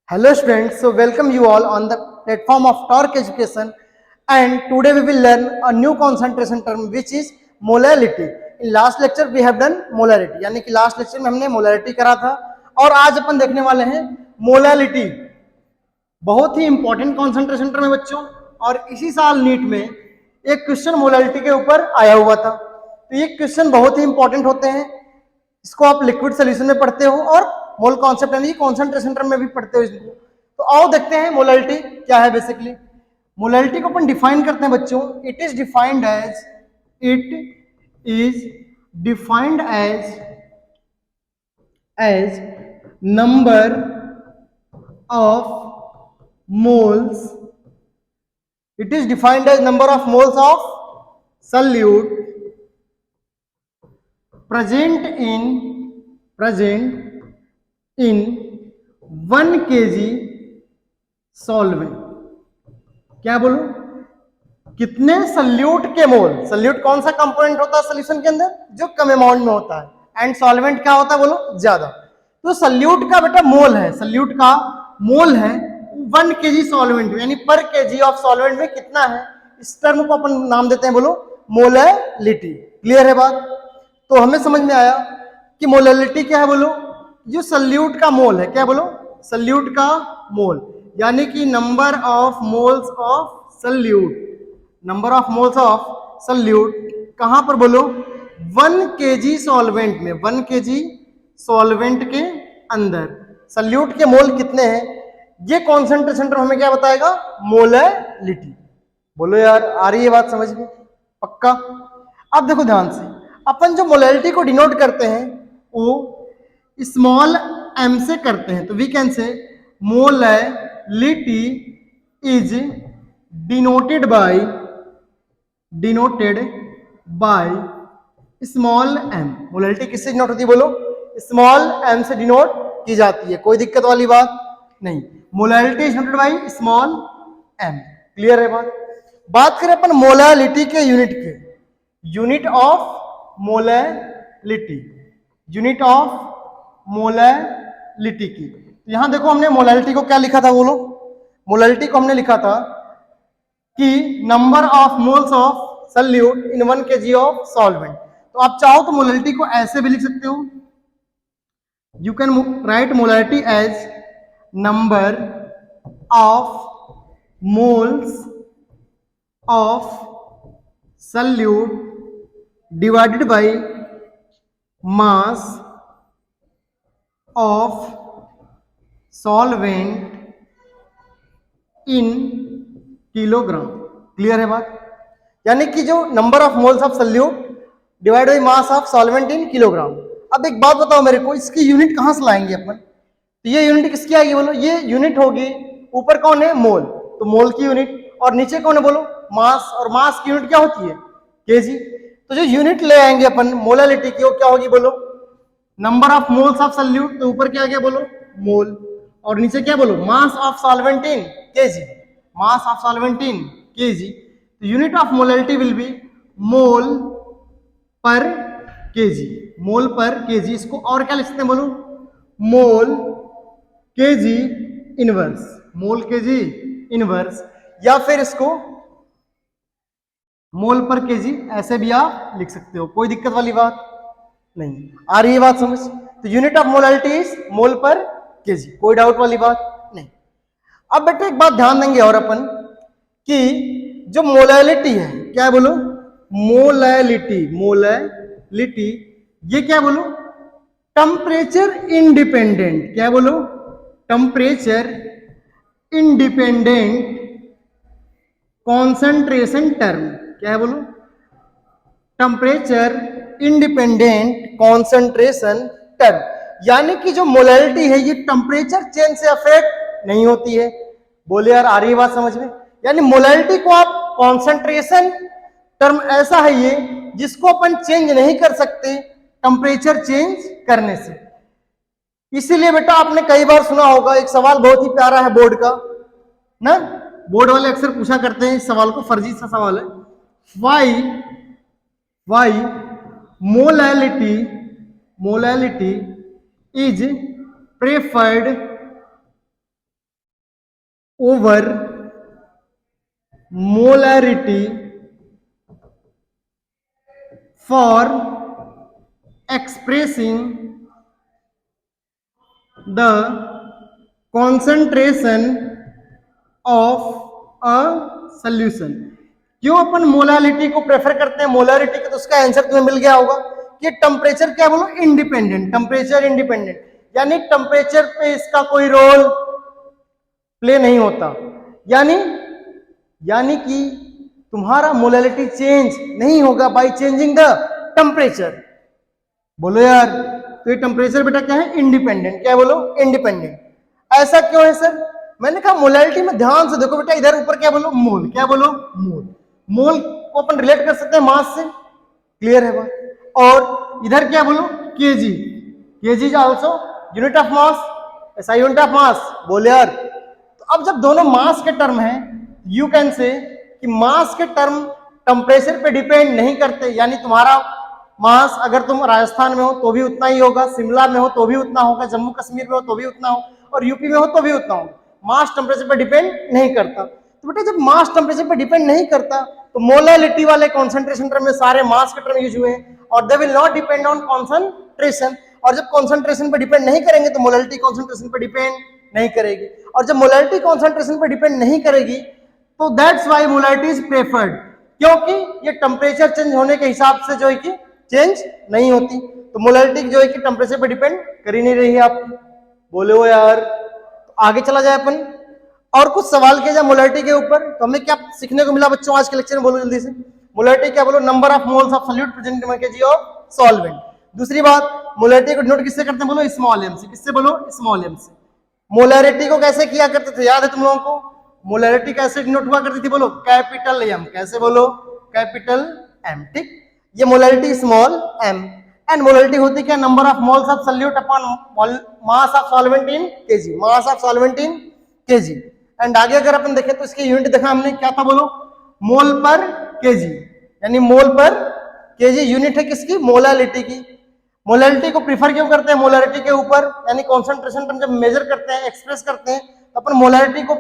Hello students, so welcome you all on the platform of Torque Education, and today we will learn a new concentration term which is molality. In last lecture we have done molarity, यानी कि last lecture में हमने molarity करा था और आज अपन देखने वाले हैं molality. बहुत ही इंपॉर्टेंट कॉन्सेंट्रेशन टर्म है बच्चों, और इसी साल नीट में एक क्वेश्चन मोलालिटी के ऊपर आया हुआ था। तो ये क्वेश्चन बहुत ही इंपॉर्टेंट होते हैं, इसको आप लिक्विड सोल्यूशन में पढ़ते हो और मोल कॉन्सेप्ट यानी कॉन्सेंट्रेशन टर्म में भी पढ़ते हो इसको। तो आओ देखते हैं मोलालिटी क्या है। बेसिकली मोलालिटी को अपन डिफाइन करते हैं बच्चों। It is defined as number of moles. It is defined as number of moles of solute present in 1 kg solvent. क्या बोलूं, कितने सल्यूट के मोल। सल्यूट कौन सा कंपोनेंट होता है सोल्यूशन के अंदर, जो कम अमाउंट में होता है, एंड सॉल्वेंट क्या होता है बोलो, ज्यादा। तो सल्यूट का बेटा मोल है, सल्यूट का मोल है 1 kg सॉल्वेंट यानी पर kg ऑफ सॉल्वेंट में कितना है, इस टर्म को अपन नाम देते हैं बोलो मोलैलिटी। क्लियर है बात? तो हमें समझ में आया कि मोलैलिटी क्या है बोलो, जो सल्यूट का मोल है। क्या बोलो, सल्यूट का मोल, यानी कि number of moles of solute, number of moles of solute कहां पर बोलो, 1 kg सॉल्वेंट में, 1 kg सॉल्वेंट के अंदर सल्यूट के मोल कितने हैं, ये कॉन्सेंट्रेशन टर्म हमें क्या बताएगा, मोलैलिटी। बोलो यार, आ रही है बात समझ में? पक्का। अब देखो ध्यान से, अपन जो मोलैलिटी को डिनोट करते हैं वो स्मॉल m से करते हैं। तो we can say molality is denoted by small m। Molality किससे डिनोट होती है बोलो, स्मॉल m से डिनोट की जाती है। कोई दिक्कत वाली बात नहीं। Molality is denoted by small m। Clear है बात? बात करें अपन मोलैलिटी के यूनिट के, unit of molality, unit of molality की। तो यहां देखो हमने मोलैलिटी को क्या लिखा था बोलो, मोलैलिटी को हमने लिखा था कि number of moles of solute in 1 kg of solvent. तो आप चाहो तो मोलैलिटी को ऐसे भी लिख सकते हो, you can write molality as number of moles of solute divided by mass of solvent in kilogram. Clear है बात? यानी कि जो number of moles of solute divide by mass of solvent in kilogram. अब एक बात बताओ मेरे को, इसकी यूनिट कहां से लाएंगे अपन? तो ये यूनिट किसकी आएगी बोलो, ये यूनिट होगी, ऊपर कौन है, मोल, तो मोल की यूनिट, और नीचे कौन है बोलो, मास, और मास की यूनिट क्या होती है, केजी। तो जो यूनिट ले आएंगे अपन मोलैलिटी की, वो क्या होगी बोलो, number of moles of solute. तो ऊपर क्या आ गया बोलो, मोल, और नीचे क्या बोलो, mass of solvent in KG, mass of solvent in kg. तो unit of molality will be mole per kg, mole per KG. इसको और क्या लिख सकते हैं बोलो, मोल केजी इनवर्स, मोल केजी इनवर्स, या फिर इसको मोल पर केजी ऐसे भी आप लिख सकते हो। कोई दिक्कत वाली बात नहीं। आ रही है बात समझ? तो unit of molality is mole per KG, कोई डाउट वाली बात नहीं। अब बेटे एक बात ध्यान देंगे और अपन कि जो मोलैलिटी है, क्या बोलो, मोलैलिटी, मोलैलिटी ये क्या बोलो, टेम्परेचर इंडिपेंडेंट, क्या बोलो, टेम्परेचर इंडिपेंडेंट कॉन्सेंट्रेशन टर्म। क्या है बोलो, टेम्परेचर इंडिपेंडेंट कॉन्सेंट्रेशन टर्म। यानी कि जो मोलैलिटी है ये टेम्परेचर चेंज से अफेक्ट नहीं होती है। बोले यार, आ रही है बात समझ में? यानी मोलैलिटी को आप कॉन्सेंट्रेशन टर्म ऐसा है ये जिसको अपन चेंज नहीं कर सकते टेम्परेचर चेंज करने से। इसीलिए बेटा आपने कई बार सुना होगा, एक सवाल बहुत ही प्यारा है बोर्ड का ना, बोर्ड वाले अक्सर पूछा करते हैं इस सवाल को, फर्जी सा सवाल है, why molality is preferred over molarity for expressing the concentration of a solution। क्यों अपन मोलालिटी को प्रेफर करते हैं? मोलालिटी का तो उसका आंसर तुम्हें मिल गया होगा कि टेम्परेचर क्या बोलो, इंडिपेंडेंट, टेम्परेचर इंडिपेंडेंट, यानी टेम्परेचर पे इसका कोई रोल प्ले नहीं होता, यानी कि तुम्हारा मोलालिटी चेंज नहीं होगा बाय चेंजिंग द टेम्परेचर। बोलो यार, तो ये टेम्परेचर बेटा क्या है? इंडिपेंडेंट। क्या बोलो? इंडिपेंडेंट। ऐसा क्यों है सर? मैंने कहा मोलालिटी में ध्यान से देखो बेटा, इधर ऊपर क्या बोलो? मोल। क्या बोलो? मोल। मोल को अपन रिलेट कर सकते हैं मास से, क्लियर है बात? और इधर क्या बोलो? KG. KG is also unit of mass, ऐसा यूनिट ऑफ मास। बोले यार, तो अब जब दोनों मास के टर्म हैं, यू कैन से कि मास के टर्म टेम्परेचर पे डिपेंड नहीं करते, यानी तुम्हारा मास अगर तुम राजस्थान में हो तो भी उतना ही होगा, शिमला में हो तो भी उतना होगा, जम्मू कश्मीर में हो तो भी उतना हो, और यूपी में हो तो भी उतना हो। मास टेम्परेचर पे डिपेंड नहीं करता। तो बेटा जब मास टेम्परेचर पे डिपेंड नहीं करता तो मोलालिटी वाले कॉन्सेंट्रेशन टर्म में सारे मास के टर्म यूज हुए हैं, और they will not depend on concentration. और जब कॉन्सेंट्रेशन पे डिपेंड नहीं करेंगे तो मोलालिटी कॉन्सेंट्रेशन पे डिपेंड नहीं करेगी, और जब मोलालिटी कॉन्सेंट्रेशन पे डिपेंड नहीं करेगी तो that's why molality is preferred, क्योंकि ये टेम्परेचर चेंज होने के हिसाब से जो है कि चेंज नहीं होती। तो मोलालिटी जो है कि टेम्परेचर पे डिपेंड कर ही नहीं रही है आपकी। बोले हो यार, तो आगे चला जाए अपन और कुछ सवाल किया जाए मोलालिटी के ऊपर। तो हमें क्या सीखने को मिला बच्चों आज के लेक्चर में? बोलो जल्दी से। मोलालिटी क्या बोलो? Number of moles of solute present in KG of solvent. दूसरी बात, मोलारिटी को डिनोट किससे करते हैं? बोलो स्मॉल एम से। किससे? बोलो स्मॉल एम से। मोलारिटी को कैसे किया करते थे? याद है तुम लोगों को? मोलारिटी कैसे डिनोट हुआ करती थी? बोलो कैपिटल एम। कैसे? बोलो कैपिटल एम। ठीक, ये molarity small M. And molarity होती क्या? Number of moles of solute upon mass of solvent in KG. Mass of solvent in KG. And आगे अगर अपन देखें तो इसकी यूनिट देखा हमने, क्या था? बोलो मोल पर केजी, यानी मोल पर केजी यूनिट है किसकी? मोलालिटी की। मोलालिटी को प्रीफर क्यों करते हैं मोलारिटी के ऊपर? यानी कॉन्सेंट्रेशन टर्म जब मेजर करते हैं, एक्सप्रेस करते हैं, तो अपन मोलारिटी को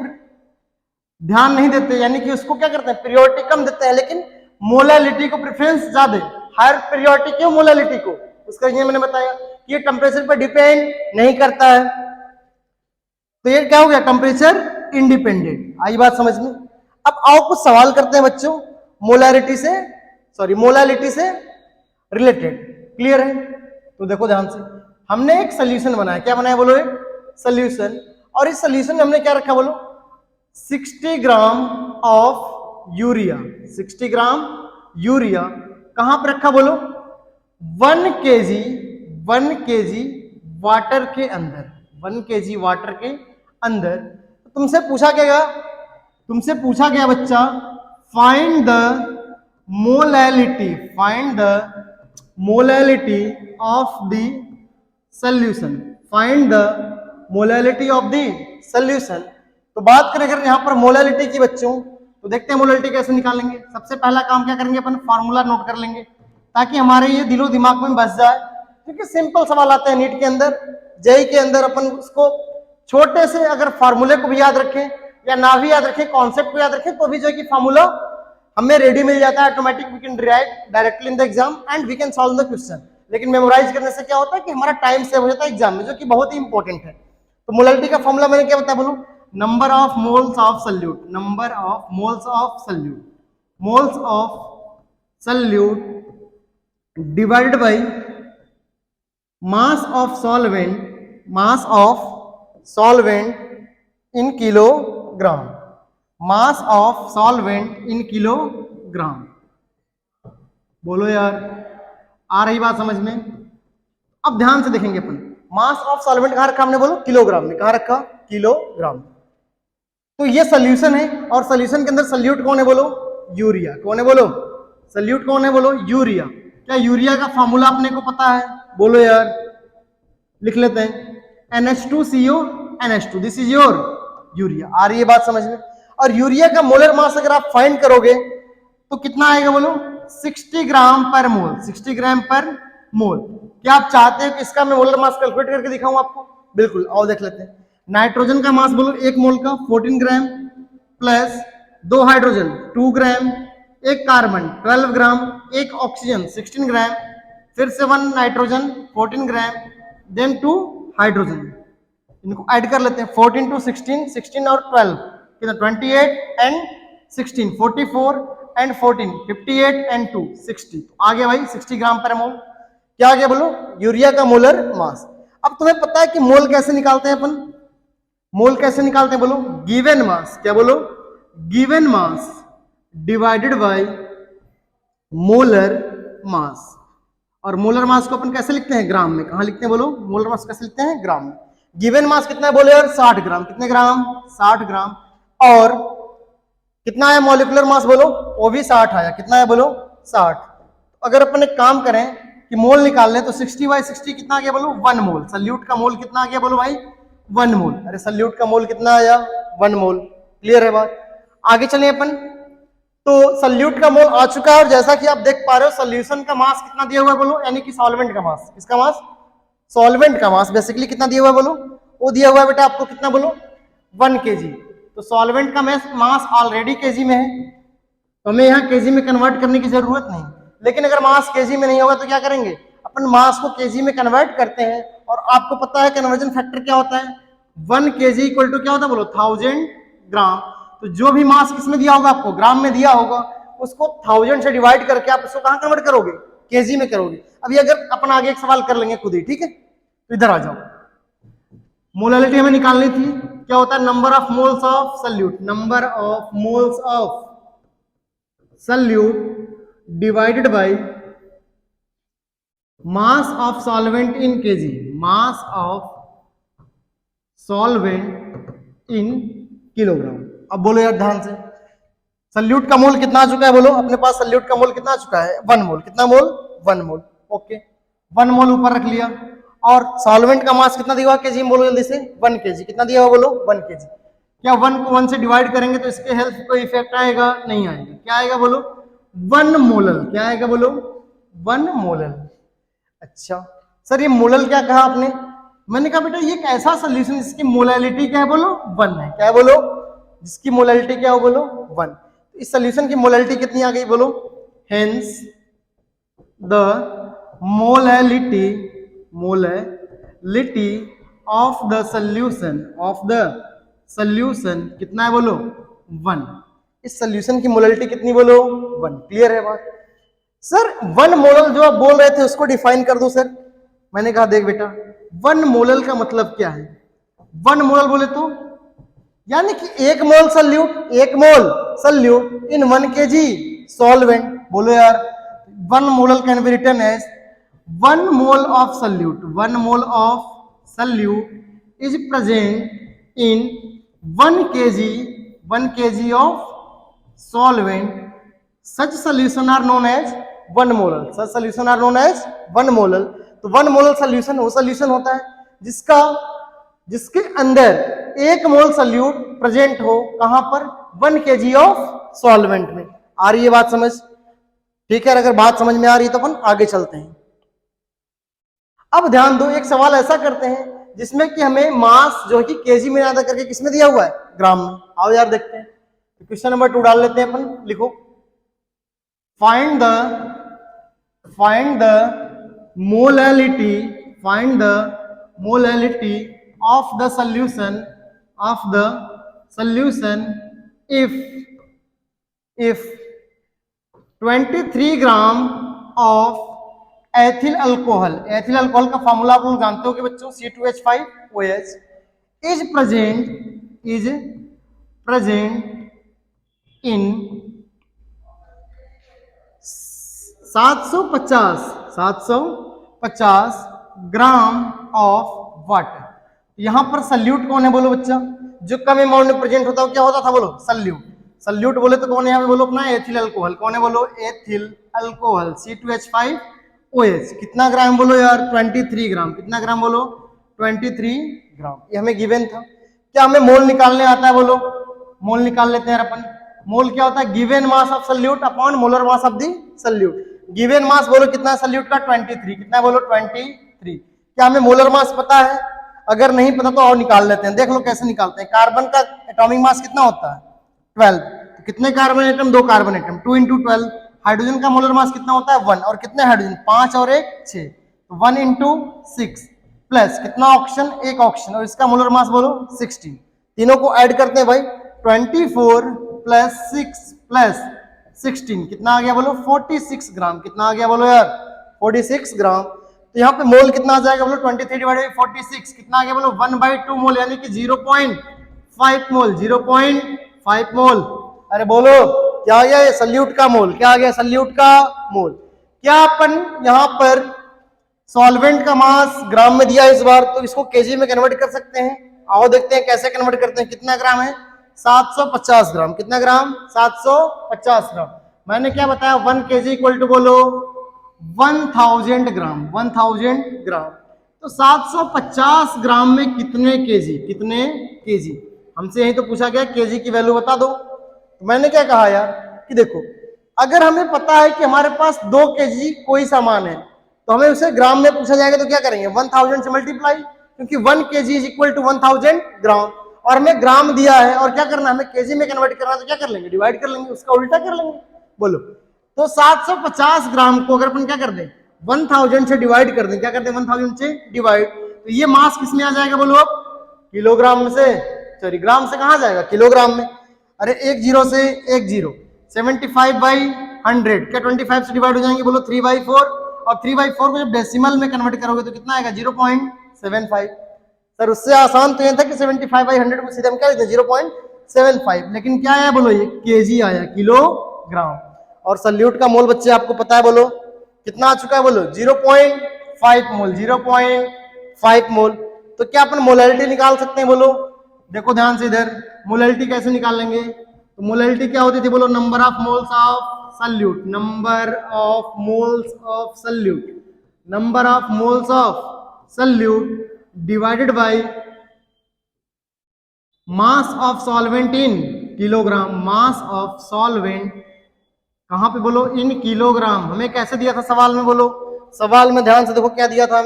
ध्यान नहीं देते, यानी कि उसको क्या करते हैं? प्रियोरिटी कम देते हैं, लेकिन मोलालिटी को प्रेफरेंस ज्यादा। हायर प्रियोरिटी क्यों मोलालिटी को? उसका ये मैंने बताया कि ये टेम्परेचर पर डिपेंड नहीं करता है, तो ये क्या हो गया? Temperature independent. आई बात समझ में? अब आओ कुछ सवाल करते हैं बच्चों मोलारिटी से, सॉरी मोलालिटी से रिलेटेड। क्लियर है? तो देखो ध्यान से, हमने एक सोल्यूशन बनाया। क्या बनाया? बोलो एक सोल्यूशन। और इस सोल्यूशन में हमने क्या रखा? बोलो 60 gram of urea. 60 gram urea कहां पर रखा? बोलो 1 केजी वाटर के अंदर। 1 केजी वाटर के अंदर। तो तुमसे पूछा गया बच्चा, find the molality of the solution. Find the molality of the solution. तो बात करें अगर यहां पर मोलालिटी की बच्चों, तो देखते हैं मोलालिटी कैसे निकालेंगे। सबसे पहला काम क्या करेंगे? अपन फार्मूला नोट कर लेंगे ताकि हमारे ये दिलो दिमाग में बस जाए, क्योंकि सिंपल सवाल आते हैं नीट के अंदर, जेई के अंदर। अपन उसको छोटे से अगर फार्मूले को भी याद रखें या ना भी याद रखें, कॉन्सेप्ट को याद रखें, तो भी जो है कि फार्मूला हमें रेडी मिल जाता है automatic. We can write directly in the exam and we can solve the question. लेकिन मेमोराइज करने से क्या होता है कि हमारा टाइम सेव हो जाता है एग्जाम में, जो कि बहुत ही इंपॉर्टेंट है। तो मोलालिटी का फॉर्मूला मैंने क्या बताया? बोलो number of moles of solute. Number of moles of solute. Moles of solute divided by mass of solvent in kilogram. Mass of solvent in kilogram. बोलो यार, आ रही बात समझ में? अब ध्यान से देखेंगे अपन, मास ऑफ सॉल्वेंट कहां रखा हमने? बोलो किलोग्राम में। कहां रखा? किलोग्राम। तो ये सोल्यूशन है, और सोल्यूशन के अंदर सॉल्यूट कौन है? बोलो यूरिया। कौन है? बोलो सॉल्यूट कौन है? बोलो यूरिया। क्या यूरिया का फॉर्मूला अपने को पता है? बोलो यार, लिख लेते हैं NH2CO NH2। This is your urea. आ रही है बात समझ में? और यूरिया का मोलर मास अगर आप फाइंड करोगे तो कितना आएगा? बोलो 60 ग्राम पर मोल। 60 ग्राम पर मोल। क्या आप चाहते हैं कि इसका मैं मोलर मास कैलकुलेट करके दिखाऊं आपको? बिल्कुल, आओ देख लेते हैं। नाइट्रोजन का मास बोलो 1 मोल का 14 ग्राम प्लस 2 हाइड्रोजन 2 ग्राम, एक कार्बन 12 ग्राम, एक ऑक्सीजन 16 ग्राम, फिर से 1 नाइट्रोजन 14 ग्राम, देन 2 हाइड्रोजन। इनको ऐड कर लेते हैं 14 टू 16, 16 और 12 कितना 28 एंड 16 44 एंड 14 58 एंड 2 60। तो आ गया भाई 60 ग्राम पर मोल। क्या आ गया बोलो? यूरिया का मोलर मास। अब तुम्हें पता है कि मोल कैसे निकालते हैं अपन? मोल कैसे निकालते हैं बोलो? Given mass. क्या बोलो? Given mass divided by molar mass. और मोलर मास को अपन कैसे लिखते हैं? ग्राम में। कहां लिखते हैं बोलो? मोलर मास कैसे लिखते हैं? ग्राम में। गिवन मास कितना है बोले यार? 60 ग्राम। कितने ग्राम? 60 ग्राम। और कितना है मॉलिक्यूलर मास बोलो? वो भी 60 आया। कितना है बोलो? 60। अगर अपन एक काम करें कि मोल निकाल लें तो 60/60 कितना आ गया बोलो? 1 मोल। सल्यूट का मोल कितना आ गया बोलो भाई? 1 मोल। अरे सल्यूट का मोल कितना आया? 1 मोल। क्लियर है बात? आगे चले अपन। तो सल्यूट का मोल आ चुका है और जैसा कि आप देख पा रहे हो सॉल्यूशन का मास कितना दिया हुआ है बोलो? यानी कि सॉल्वेंट का मास। किसका मास? सॉल्वेंट का मास बेसिकली कितना दिया हुआ है बोलो? वो दिया हुआ है बेटा आपको कितना बोलो? 1 kg। तो सॉल्वेंट का मास ऑलरेडी केजी में है, तो हमें यहाँ केजी में कन्वर्ट करने की जरूरत नहीं। लेकिन अगर मास केजी में नहीं होगा तो क्या करेंगे? अपन मास को केजी में कन्वर्ट करते हैं। और आपको पता है कन्वर्जन फैक्टर क्या होता है? 1 kg इक्वल टू क्या होता है बोलो? 1000 ग्राम। तो जो भी मास किसमें दिया होगा आपको? ग्राम में दिया होगा, उसको 1000 से डिवाइड करके आप उसको कहां कन्वर्ट करोगे? केजी में करोगे। अभी अगर अपन आगे एक सवाल कर लेंगे खुद ही, ठीक है? तो इधर आ जाओ। मोलालिटी हमें निकालनी थी। क्या होता है? Number of moles of solute. Number of moles of solute divided by mass of solvent in KG. Mass of solvent in kilogram. अब बोलो यार ध्यान से, सल्यूट का मोल कितना आ चुका है बोलो? अपने पास सल्यूट का मोल कितना आ चुका है? 1 मोल। कितना मोल? 1 मोल। ओके, 1 मोल ऊपर रख लिया। और सॉल्वेंट का मास कितना दिया हुआ केजी में बोलो जल्दी से? 1 kg। कितना दिया हुआ बोलो? 1 kg। क्या 1 को 1 से डिवाइड करेंगे तो इसके हेल्थ को इफेक्ट आएगा? नहीं आएगा। क्या आएगा बोलो? 1 मोलल। क्या आएगा बोलो? 1 मोलल। अच्छा सर, ये मोलल क्या कहा आपने? मैंने कहा बेटा ये एक ऐसा सोल्यूशन जिसकी मोलैलिटी क्या है बोलो? 1 है। क्या है बोलो? जिसकी मोलैलिटी क्या हो बोलो? 1। तो इस सोल्यूशन की मोलैलिटी कितनी आ गई बोलो? Hence the molality of the solution कितना है बोलो? 1। इस सोल्यूशन की मोलैलिटी कितनी बोलो? 1। क्लियर है बात? सर 1 मोलल जो आप बोल रहे थे उसको डिफाइन कर दो सर। मैंने कहा देख बेटा 1 मोलल का मतलब क्या है? 1 मोलल बोले तो यानी कि 1 mole solute, 1 mole solute in 1 kg solvent. बोलो यार 1 molal can be written as 1 mole of solute. 1 mole of solute is present in 1 kg of solvent. Such solution are known as 1 molar. Such solution are known as 1 molar. तो 1 molar solution वो solution होता है जिसके अंदर 1 mole salute present हो। कहां पर? 1 kg of solvent में। आ रही है बात समझ? ठीक है, अगर बात समझ में आ रही है तो अपन आगे चलते हैं। अब ध्यान दो, एक सवाल ऐसा करते हैं जिसमें कि हमें मास जो है कि केजी में ज्यादा करके किसमें दिया हुआ है? ग्राम में। आओ यार देखते हैं। तो क्वेश्चन नंबर 2 डाल लेते हैं अपन। लिखो find the molality of the solution if 23 gram of ethyl alcohol का फॉर्मूला आप लोग जानते हो कि बच्चों C2H5OH is present in 750 gram of water. यहां पर सल्यूट कौन है बोलो बच्चा? जो कम अमाउंट में प्रेजेंट होता है क्या होता था बोलो? सल्यूट बोले तो कौन है यहाँ पे बोलो? अपना एथिल अल्कोहल। कौन है बोलो? Ethyl alcohol C2H5OH। कितना ग्राम बोलो यार? 23 ग्राम। कितना ग्राम बोलो? 23 ग्राम। ये हमें गिवन था। क्या हमें मोल निकालने आता है बोलो? मोल निकाल लेते हैं अपन। मोल क्या होता है? Given mass of solute upon molar mass of the solute. Given mass बोलो कितना सल्यूट का? 23। कितना बोलो? 23। क्या हमें मोलर मास पता है? अगर नहीं पता तो और निकाल लेते हैं, देख लो कैसे निकालते हैं। कार्बन का एटॉमिक मास कितना होता है 12, तो कितने carbon atom, 2 carbon atom, 2 into 12। Hydrogen का मोलर मास कितना होता है 1, और कितने हाइड्रोजन 5 और 1 6, तो 1 इंटू 6 प्लस कितना ऑक्सीजन 1 ऑक्सीजन, और इसका मोलर मास बोलो 16। तीनों को ऐड करते हैं भाई, 24 प्लस 6 प्लस 16 कितना आ गया बोलो 46 ग्राम। कितना आ गया बोलो यार 46 ग्राम। तो यहाँ पे मोल कितना आ जाएगा बोलो 23 डिवाइडेड बाई 46 कितना आ गया बोलो 1/2 मोल, यानी कि 0.5 मोल, 0.5 मोल। अरे बोलो क्या आ गया ये सल्यूट का मोल, क्या आ गया सल्यूट का मोल। क्या अपन यहाँ पर सॉल्वेंट का मास ग्राम में दिया इस बार, तो इसको केजी में कन्वर्ट कर सकते हैं। आओ देखते हैं कैसे कन्वर्ट करते हैं। कितना ग्राम है 750 ग्राम। कितना ग्राम 750 ग्राम। मैंने क्या बताया 1 केजी इक्वल टू बोलो 1000 ग्राम, 1000 ग्राम। तो 750 ग्राम में कितने केजी, कितने केजी, हमसे यही तो पूछा गया केजी की वैल्यू बता दो। तो मैंने क्या कहा यार कि देखो अगर हमें पता है कि हमारे पास 2 केजी कोई सामान है, तो हमें उसे ग्राम में पूछा जाएगा तो क्या करेंगे 1000 से मल्टीप्लाई, क्योंकि 1 केजी इज इक्वल टू 1000 ग्राम। और हमें ग्राम दिया है और क्या करना है हमें केजी में कन्वर्ट करना है, तो क्या कर लेंगे डिवाइड कर लेंगे, उसका उल्टा कर लेंगे। बोलो तो 750 ग्राम को अगर अपन क्या कर दें 1000 से डिवाइड कर दें, क्या करते हैं 1000 से डिवाइड, तो ये मास किस में आ जाएगा बोलो अब किलोग्राम में से, सॉरी ग्राम से कहां जाएगा किलोग्राम में। अरे 1 0 से 1 0, 75/100 क्या 25 से डिवाइड हो जाएंगे बोलो 3/4, और 3/4 को जब डेसिमल में कन्वर्ट करोगे तो कितना आएगा 0.75। सर उससे आसान तो ये था कि 75/100 को सीधे हम क्या लिखते हैं 0.75, लेकिन क्या आया बोलो ये केजी आया, किलोग्राम। और सल्यूट का मोल बच्चे आपको पता है बोलो कितना आ चुका है बोलो 0.5 मोल, 0.5 मोल। तो क्या अपन मोलैलिटी निकाल सकते हैं बोलो, देखो ध्यान से इधर मोलैलिटी कैसे निकाल लेंगे। तो मोलैलिटी क्या होती थी बोलो number of moles of solute, number of moles of solute, number of moles of solute divided by mass of solvent in kilogram, mass of solvent कहां पे बोलो इन किलोग्राम। हमें कैसे दिया था सवाल में बोलो, सवाल में ध्यान से देखो क्या दिया था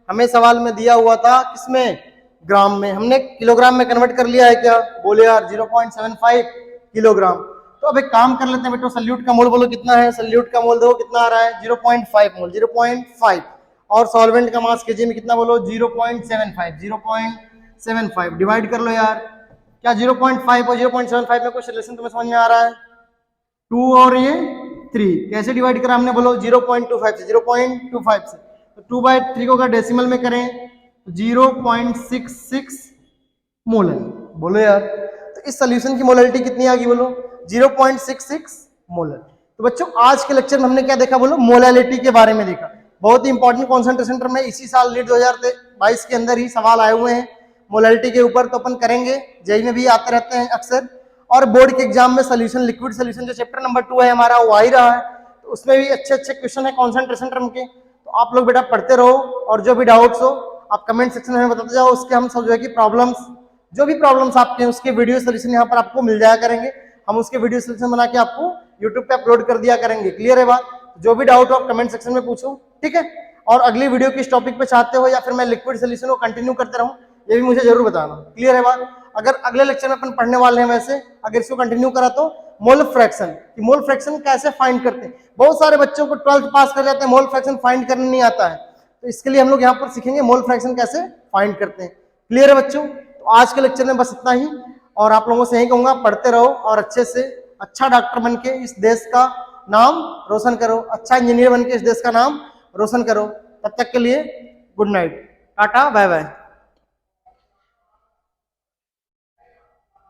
हमें सवाल में दिया हुआ था किसमें ग्राम में, हमने किलोग्राम में कन्वर्ट कर लिया है क्या बोले यार 0.75 किलोग्राम। तो अब एक काम कर लेते हैं बेटो, सल्यूट का मोल बोलो कितना है, सल्यूट का मोल देखो कितना आ रहा है 0.5 मोल, 0.5, और सॉल्वेंट का मास केजी में कितना बोलो 0.75, 0.75 डिवाइड कर लो यार। क्या 0.5 और 0.75 में कुछ रिलेशन तुम्हें समझ में आ रहा है, 2 और ये 3 कैसे डिवाइड करा हमने बोलो 0.25 से, 0.25 से, तो 2/3 को अगर डेसिमल में करें तो 0.66 मोलर। बोलो यार तो इस सॉल्यूशन की मोलरिटी कितनी आ गई बोलो 0.66 मोलर। तो बच्चों आज के लेक्चर में हमने क्या देखा बोलो मोलैलिटी के बारे में देखा, बहुत ही इंपॉर्टेंट कॉन्सेंट्रेशन टर्म है। इसी साल नीट 2022 के अंदर ही सवाल आए हुए हैं मोलैलिटी के ऊपर, तो अपन करेंगे, जेई में भी आते रहते हैं अक्सर, और बोर्ड के एग्जाम में सोल्यूशन लिक्विड सोल्यूशन जो चैप्टर नंबर 2 है हमारा वो आ ही रहा है, तो उसमें भी अच्छे अच्छे क्वेश्चन है कॉन्सेंट्रेशन टर्म के। तो आप लोग बेटा पढ़ते रहो और जो भी डाउट्स हो आप कमेंट सेक्शन में बताते जाओ, उसके हम सब जो है कि प्रॉब्लम्स जो भी प्रॉब्लम्स आपके हैं उसके वीडियो सोल्यूशन यहाँ पर आपको मिल जाया करेंगे, हम उसके वीडियो सोल्यूशन बना के आपको यूट्यूब पे अपलोड कर दिया करेंगे। क्लियर है बात, जो भी डाउट हो आप कमेंट सेक्शन में पूछो, ठीक है। और अगली वीडियो किस टॉपिक पे चाहते हो या फिर मैं लिक्विड सोल्यूशन को कंटिन्यू करते रहूं ये भी मुझे जरूर बताना। क्लियर है बात, अगर अगले लेक्चर में अपन पढ़ने वाले हैं वैसे अगर इसको कंटिन्यू करा तो मोल फ्रैक्शन कि मोल फ्रैक्शन कैसे फाइंड करते हैं। बहुत सारे बच्चों को 12th पास कर जाते हैं मोल फ्रैक्शन फाइंड करने नहीं आता है, तो इसके लिए हम लोग यहाँ पर सीखेंगे मोल फ्रैक्शन कैसे फाइंड करते हैं। क्लियर है बच्चों, तो आज के लेक्चर में बस इतना ही, और आप लोगों से यही कहूंगा पढ़ते रहो और अच्छे से अच्छा डॉक्टर बन के इस देश का नाम रोशन करो, अच्छा इंजीनियर बन के इस देश का नाम रोशन करो। तब तक के लिए good night, tata bye bye.